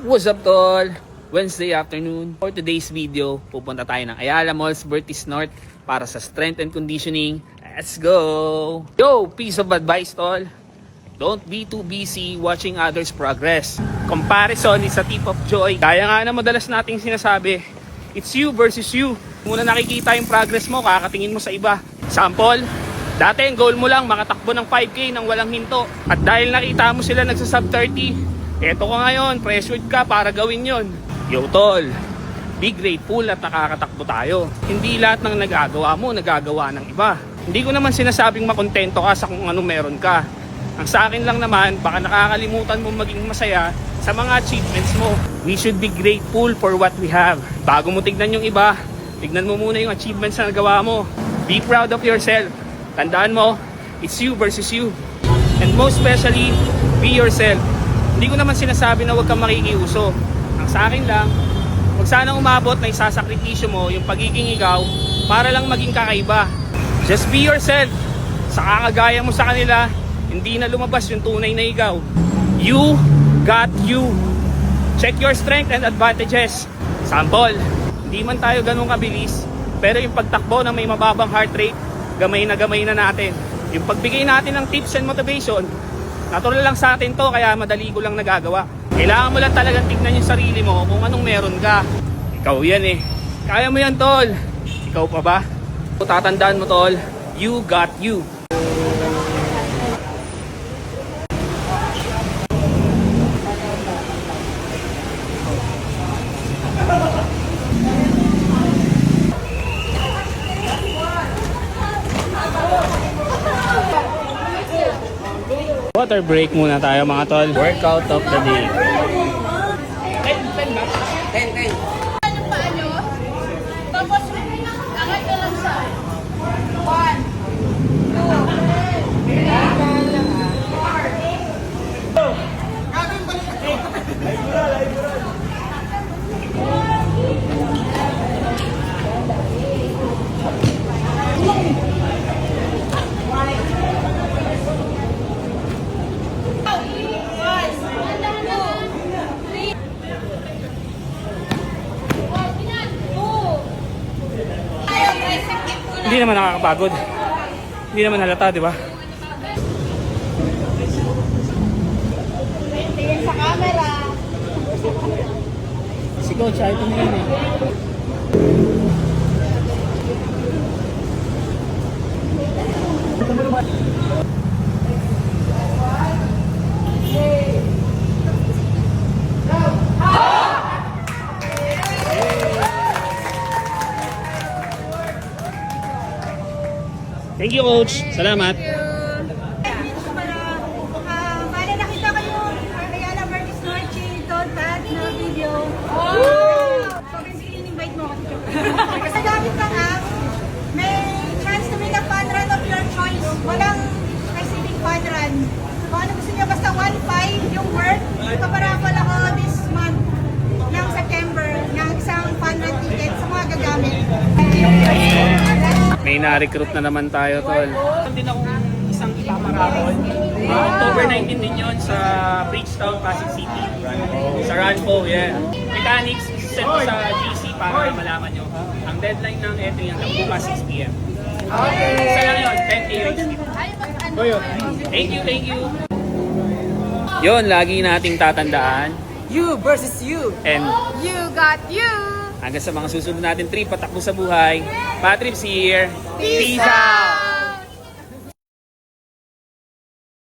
What's up, tol? Wednesday afternoon. For today's video, pupunta tayo ng Ayala Malls, Vertis North para sa strength and conditioning. Let's go! Yo, piece of advice, tol. Don't be too busy watching others' progress. Comparison is a thief of joy. Kaya nga na madalas nating sinasabi, it's you versus you. Muna nakikita yung progress mo, kakatingin mo sa iba. Sample, dati ang goal mo lang makatakbo ng 5K nang walang hinto. At dahil nakita mo sila nagsa-sub 30, eto ka ngayon, pressured ka para gawin yon. Yo tol, be grateful at nakakatakbo tayo. Hindi lahat ng nagagawa mo, nagagawa ng iba. Hindi ko naman sinasabing makontento ka sa kung anong meron ka. Ang sa akin lang naman, baka nakakalimutan mo maging masaya sa mga achievements mo. We should be grateful for what we have. Bago mo tignan yung iba, tignan mo muna yung achievements na nagawa mo. Be proud of yourself. Tandaan mo, it's you versus you. And most especially, be yourself. Hindi ko naman sinasabi na huwag kang makikiuso. Ang sa akin lang, huwag sanang umabot na isasakripisyo mo yung pagiging ikaw para lang maging kakaiba. Just be yourself. Sa kakagaya mo sa kanila, hindi na lumabas yung tunay na ikaw. You got you. Check your strength and advantages. Sample, hindi man tayo ganun kabilis, pero yung pagtakbo na may mababang heart rate, gamay na natin. Yung pagbigay natin ng tips and motivation, natural lang sa atin to, kaya madali ko lang nagagawa. Kailangan mo lang talagang tignan yung sarili mo kung anong meron ka. Ikaw yan eh. Kaya mo yan, tol. Ikaw pa ba? Tatandaan mo, tol, you got you. Water break muna tayo mga tol. Workout of the day. 10. Ano pa nyo? Tapos, angat ka lang sa 1, 2, 3. Hindi naman nakakapagod. Hindi naman halata, di ba? Tingin sa camera. Si Coach, ayaw tumingin eh. Thank you, Coach. Salamat. Para nakita kayo, Ayala Vertis North, don't bad na video. Sobrang in-invite mo ako. Kasi gamit kang app, may chance to win a fun run of your choice. Walang specific fun run. Kung ano gusto niyo, basta 1.5 yung worth. Kaparaffle ako this month ng September ng isang fun run ticket sa mga gagamit. May na-recruit na naman tayo, tol. Din akong isang ipaparapol. October 19 din yun sa Bridgetown, Pasig City. Sa Ranpo, yeah. Mechanics, send ko sa GC para malaman nyo. Ang deadline ng entry hanggang bukas 6 PM. Isa lang yun, 10K race tip. Thank you. Yun, lagi nating tatandaan. You versus you. And You got you! hanggang sa mga susunod natin trip, patakbo sa buhay. Patrips here. Peace out!